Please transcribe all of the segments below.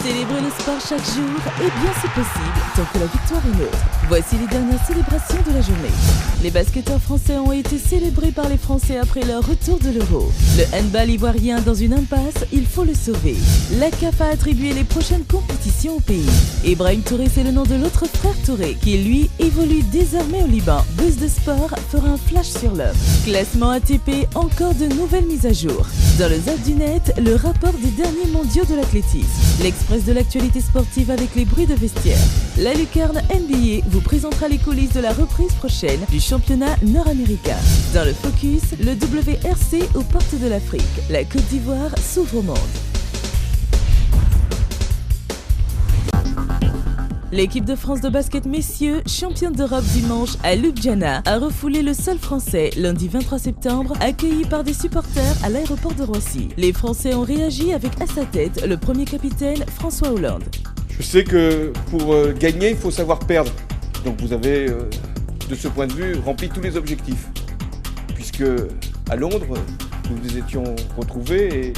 Célébrer le sport chaque jour, et bien c'est possible, tant que la victoire est nôtre. Voici les dernières célébrations de la journée. Les basketteurs français ont été célébrés par les Français après leur retour de l'Euro. Le handball ivoirien dans une impasse, il faut le sauver. La CAF a attribué les prochaines compétitions au pays. Ibrahim Touré, c'est le nom de l'autre frère Touré, qui lui évolue désormais au Liban. Buzz de Sport fera un flash sur l'homme. Classement ATP, encore de nouvelles mises à jour. Dans le Zap du Net, le rapport des derniers mondiaux de l'athlétisme. L'Express de l'actualité sportive avec les bruits de vestiaire. La lucarne NBA vous présentera les coulisses de la reprise prochaine du championnat nord-américain. Dans le Focus, le WRC aux portes de l'Afrique. La Côte d'Ivoire s'ouvre au monde. L'équipe de France de basket messieurs, championne d'Europe dimanche à Ljubljana, a refoulé le sol français lundi 23 septembre, accueilli par des supporters à l'aéroport de Roissy. Les Français ont réagi avec à sa tête le premier capitaine François Hollande. Je sais que pour gagner, il faut savoir perdre. Donc vous avez, de ce point de vue, rempli tous les objectifs. Puisque à Londres, nous nous étions retrouvés et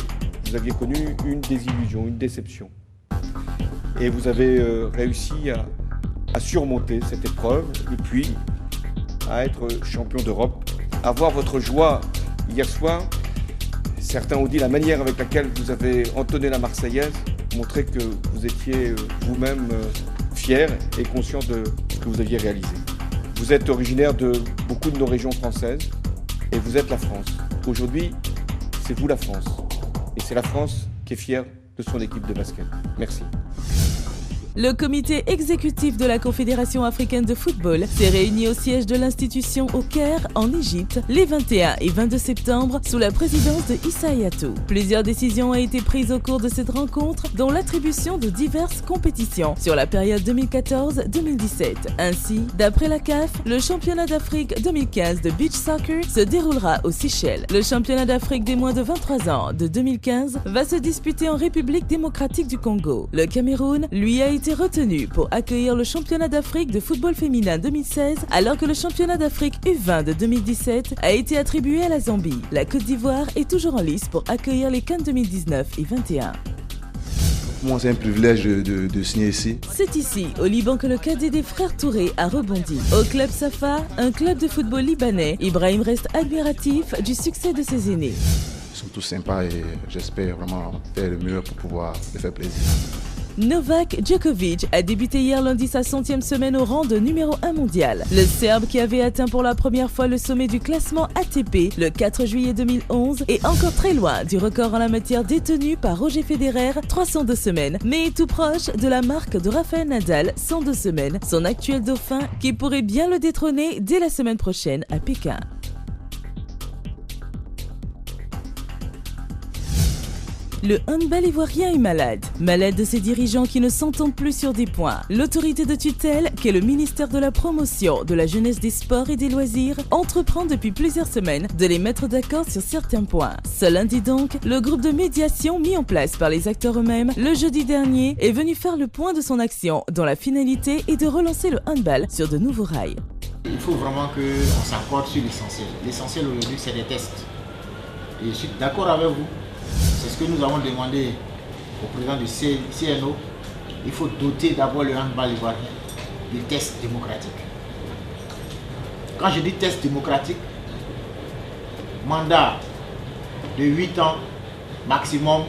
vous aviez connu une désillusion, une déception. Et vous avez réussi à surmonter cette épreuve et puis à être champion d'Europe. À voir votre joie hier soir, certains ont dit la manière avec laquelle vous avez entonné la Marseillaise montrait que vous étiez vous-même fier et conscient de ce que vous aviez réalisé. Vous êtes originaire de beaucoup de nos régions françaises et vous êtes la France. Aujourd'hui, c'est vous la France. Et c'est la France qui est fière de son équipe de basket. Merci. Le comité exécutif de la Confédération africaine de football s'est réuni au siège de l'institution au Caire, en Égypte, les 21 et 22 septembre, sous la présidence de Issa Hayatou. Plusieurs décisions ont été prises au cours de cette rencontre, dont l'attribution de diverses compétitions sur la période 2014-2017. Ainsi, d'après la CAF, le championnat d'Afrique 2015 de beach soccer se déroulera aux Seychelles. Le championnat d'Afrique des moins de 23 ans de 2015 va se disputer en République démocratique du Congo. Le Cameroun, lui, a été retenu pour accueillir le championnat d'Afrique de football féminin 2016, alors que le championnat d'Afrique U20 de 2017 a été attribué à la Zambie. La Côte d'Ivoire est toujours en lice pour accueillir les CAN 2019 et 21. Pour moi, c'est un privilège de signer ici. C'est ici, au Liban, que le cadet des frères Touré a rebondi. Au club Safa, un club de football libanais, Ibrahim reste admiratif du succès de ses aînés. Ils sont tous sympas et j'espère vraiment faire le mieux pour pouvoir les faire plaisir. Novak Djokovic a débuté hier lundi sa 100e semaine au rang de numéro 1 mondial. Le Serbe, qui avait atteint pour la première fois le sommet du classement ATP le 4 juillet 2011, est encore très loin du record en la matière détenu par Roger Federer, 302 semaines, mais est tout proche de la marque de Rafael Nadal, 102 semaines, son actuel dauphin, qui pourrait bien le détrôner dès la semaine prochaine à Pékin. Le handball ivoirien est malade. Malade de ses dirigeants qui ne s'entendent plus sur des points. L'autorité de tutelle, qu'est le ministère de la Promotion, de la Jeunesse, des Sports et des Loisirs, entreprend depuis plusieurs semaines de les mettre d'accord sur certains points. Ce lundi donc, le groupe de médiation mis en place par les acteurs eux-mêmes le jeudi dernier est venu faire le point de son action, dont la finalité est de relancer le handball sur de nouveaux rails. Il faut vraiment qu'on s'accorde sur l'essentiel. L'essentiel aujourd'hui, c'est les tests. Et je suis d'accord avec vous. C'est ce que nous avons demandé au président du CNO. Il faut doter d'abord le handball ivoirien de tests démocratiques. Quand je dis test démocratique, mandat de 8 ans maximum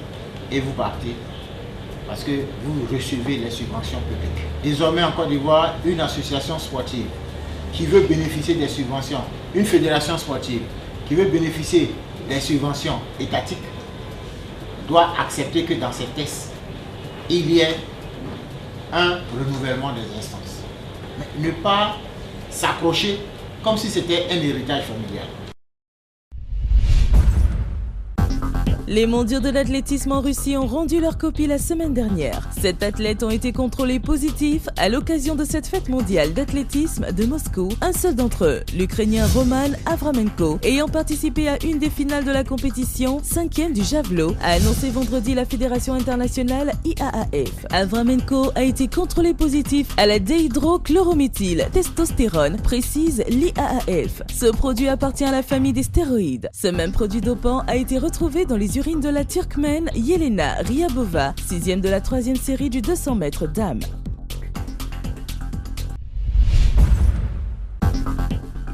et vous partez parce que vous recevez les subventions publiques. Désormais en Côte d'Ivoire, une association sportive qui veut bénéficier des subventions, une fédération sportive qui veut bénéficier des subventions étatiques doit accepter que dans ces tests, il y ait un renouvellement des instances. Mais ne pas s'accrocher comme si c'était un héritage familial. Les mondiaux de l'athlétisme en Russie ont rendu leur copie la semaine dernière. 7 athlètes ont été contrôlés positifs à l'occasion de cette fête mondiale d'athlétisme de Moscou. Un seul d'entre eux, l'Ukrainien Roman Avramenko, ayant participé à une des finales de la compétition, 5e du javelot, a annoncé vendredi la Fédération internationale IAAF. Avramenko a été contrôlé positif à la déhydrochlorométhyle testostérone, précise l'IAAF. Ce produit appartient à la famille des stéroïdes. Ce même produit dopant a été retrouvé dans les les urines de la Turkmène Yelena Ryabova, 6e de la 3e série du 200 mètres dames.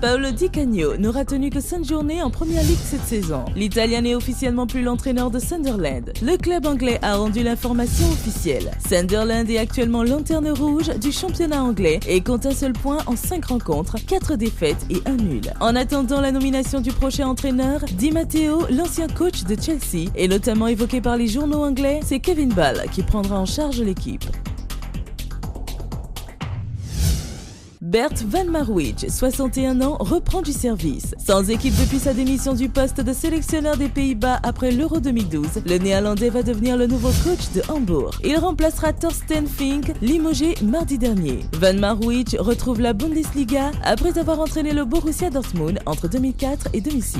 Paolo Di Canio n'aura tenu que 5 journées en Première Ligue cette saison. l'Italien n'est officiellement plus l'entraîneur de Sunderland. Le club anglais a rendu l'information officielle. Sunderland est actuellement lanterne rouge du championnat anglais et compte un seul point en 5 rencontres, 4 défaites et 1 nul. En attendant la nomination du prochain entraîneur, Di Matteo, l'ancien coach de Chelsea, est notamment évoqué par les journaux anglais, c'est Kevin Ball qui prendra en charge l'équipe. Bert van Marwijk, 61 ans, reprend du service. Sans équipe depuis sa démission du poste de sélectionneur des Pays-Bas après l'Euro 2012, le Néerlandais va devenir le nouveau coach de Hambourg. Il remplacera Thorsten Fink, limogé mardi dernier. Van Marwijk retrouve la Bundesliga après avoir entraîné le Borussia Dortmund entre 2004 et 2006.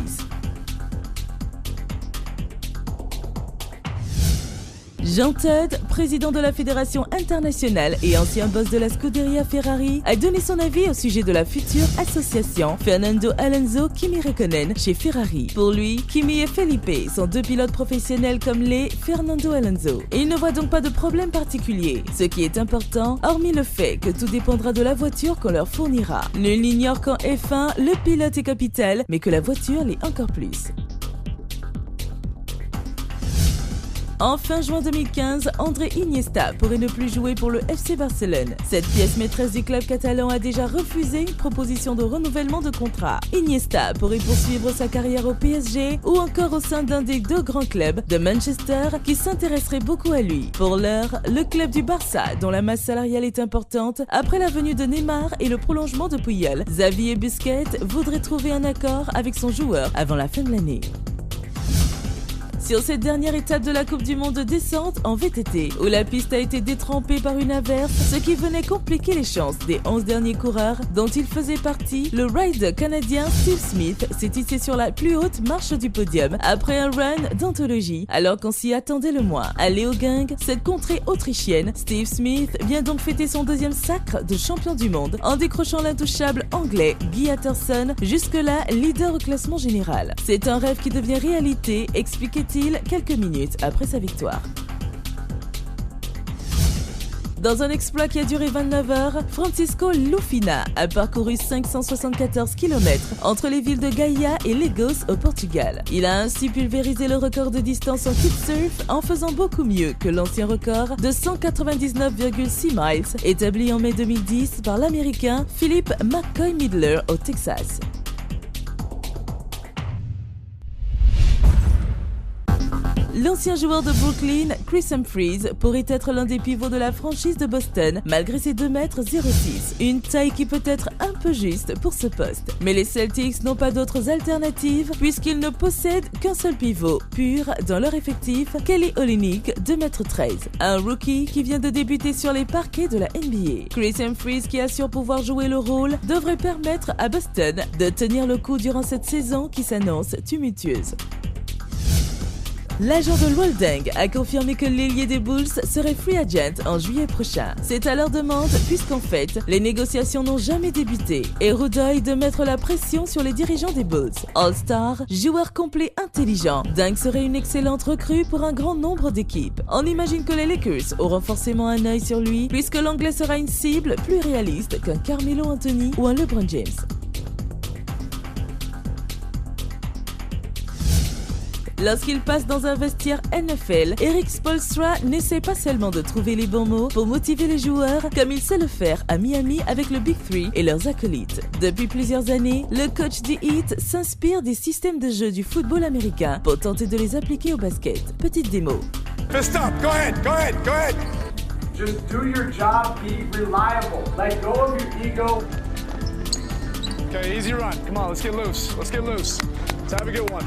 Jean Todt, président de la Fédération internationale et ancien boss de la Scuderia Ferrari, a donné son avis au sujet de la future association Fernando Alonso-Kimi Räikkönen chez Ferrari. Pour lui, Kimi et Felipe sont 2 pilotes professionnels comme les Fernando Alonso. Et il ne voit donc pas de problème particulier. Ce qui est important, hormis le fait que tout dépendra de la voiture qu'on leur fournira. Nul n'ignore qu'en F1, le pilote est capital, mais que la voiture l'est encore plus. En fin juin 2015, André Iniesta pourrait ne plus jouer pour le FC Barcelone. Cette pièce maîtresse du club catalan a déjà refusé une proposition de renouvellement de contrat. Iniesta pourrait poursuivre sa carrière au PSG ou encore au sein d'un des 2 grands clubs de Manchester qui s'intéresserait beaucoup à lui. Pour l'heure, le club du Barça, dont la masse salariale est importante, après la venue de Neymar et le prolongement de Puyol, Xavi Busquets voudrait trouver un accord avec son joueur avant la fin de l'année. Sur cette dernière étape de la Coupe du Monde de descente en VTT, où la piste a été détrempée par une averse, ce qui venait compliquer les chances des 11 derniers coureurs dont il faisait partie, le rider canadien Steve Smith s'est hissé sur la plus haute marche du podium après un run d'anthologie, alors qu'on s'y attendait le moins. À Leogang, cette contrée autrichienne, Steve Smith vient donc fêter son 2e sacre de champion du monde en décrochant l'intouchable anglais Guy Atterson, jusque-là leader au classement général. C'est un rêve qui devient réalité, expliquait-il quelques minutes après sa victoire. Dans un exploit qui a duré 29 heures, Francisco Lufina a parcouru 574 km entre les villes de Gaia et Lagos au Portugal. Il a ainsi pulvérisé le record de distance en kitesurf en faisant beaucoup mieux que l'ancien record de 199,6 miles établi en mai 2010 par l'Américain Philip McCoy Midler au Texas. L'ancien joueur de Brooklyn, Chris Humphries, pourrait être l'un des pivots de la franchise de Boston, malgré ses 2,06 m, une taille qui peut être un peu juste pour ce poste. Mais les Celtics n'ont pas d'autres alternatives, puisqu'ils ne possèdent qu'un seul pivot pur dans leur effectif, Kelly Olynyk, 2,13 m, un rookie qui vient de débuter sur les parquets de la NBA. Chris Humphries, qui assure pouvoir jouer le rôle, devrait permettre à Boston de tenir le coup durant cette saison qui s'annonce tumultueuse. L'agent de Luol Deng a confirmé que l'ailier des Bulls serait free agent en juillet prochain. C'est à leur demande puisqu'en fait, les négociations n'ont jamais débuté et redouille de mettre la pression sur les dirigeants des Bulls. All-Star, joueur complet intelligent, Deng serait une excellente recrue pour un grand nombre d'équipes. On imagine que les Lakers auront forcément un œil sur lui puisque l'anglais sera une cible plus réaliste qu'un Carmelo Anthony ou un LeBron James. Lorsqu'il passe dans un vestiaire NFL, Eric Spoelstra n'essaie pas seulement de trouver les bons mots pour motiver les joueurs, comme il sait le faire à Miami avec le Big Three et leurs acolytes. Depuis plusieurs années, le coach du Heat s'inspire des systèmes de jeu du football américain pour tenter de les appliquer au basket. Petite démo. Fist up, go ahead. Just do your job, be reliable. Let go of your ego. Okay, easy run. Come on, let's get loose. Let's have a good one.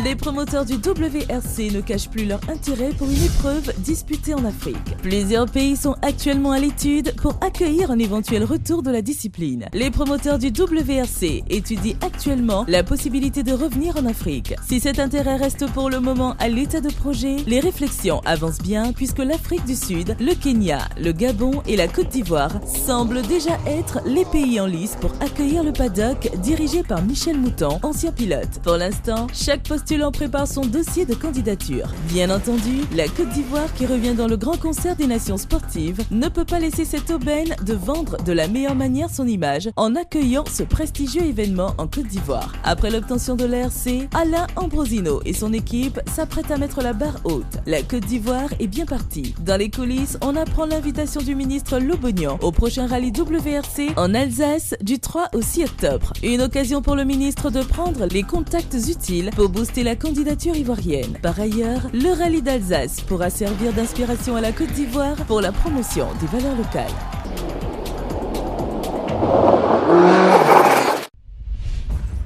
Les promoteurs du WRC ne cachent plus leur intérêt pour une épreuve disputée en Afrique. Plusieurs pays sont actuellement à l'étude pour accueillir un éventuel retour de la discipline. Les promoteurs du WRC étudient actuellement la possibilité de revenir en Afrique. Si cet intérêt reste pour le moment à l'état de projet, les réflexions avancent bien puisque l'Afrique du Sud, le Kenya, le Gabon et la Côte d'Ivoire semblent déjà être les pays en lice pour accueillir le paddock dirigé par Michel Mouton, ancien pilote. Pour l'instant, chaque postulant prépare son dossier de candidature. Bien entendu, la Côte d'Ivoire, qui revient dans le grand concert des nations sportives, ne peut pas laisser cette aubaine de vendre de la meilleure manière son image en accueillant ce prestigieux événement en Côte d'Ivoire. Après l'obtention de l'ARC, Alain Ambrosino et son équipe s'apprêtent à mettre la barre haute. La Côte d'Ivoire est bien partie. Dans les coulisses, on apprend l'invitation du ministre Lobognan au prochain rallye WRC en Alsace du 3 au 6 octobre. Une occasion pour le ministre de prendre les contacts utiles pour booster la candidature ivoirienne. Par ailleurs, le rallye d'Alsace pourra servir d'inspiration à la Côte d'Ivoire pour la promotion des valeurs locales.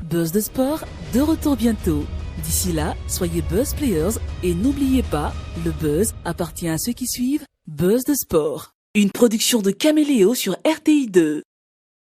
Buzz de sport, de retour bientôt. D'ici là, soyez Buzz Players et n'oubliez pas, le buzz appartient à ceux qui suivent Buzz de sport. Une production de Caméléo sur RTI2.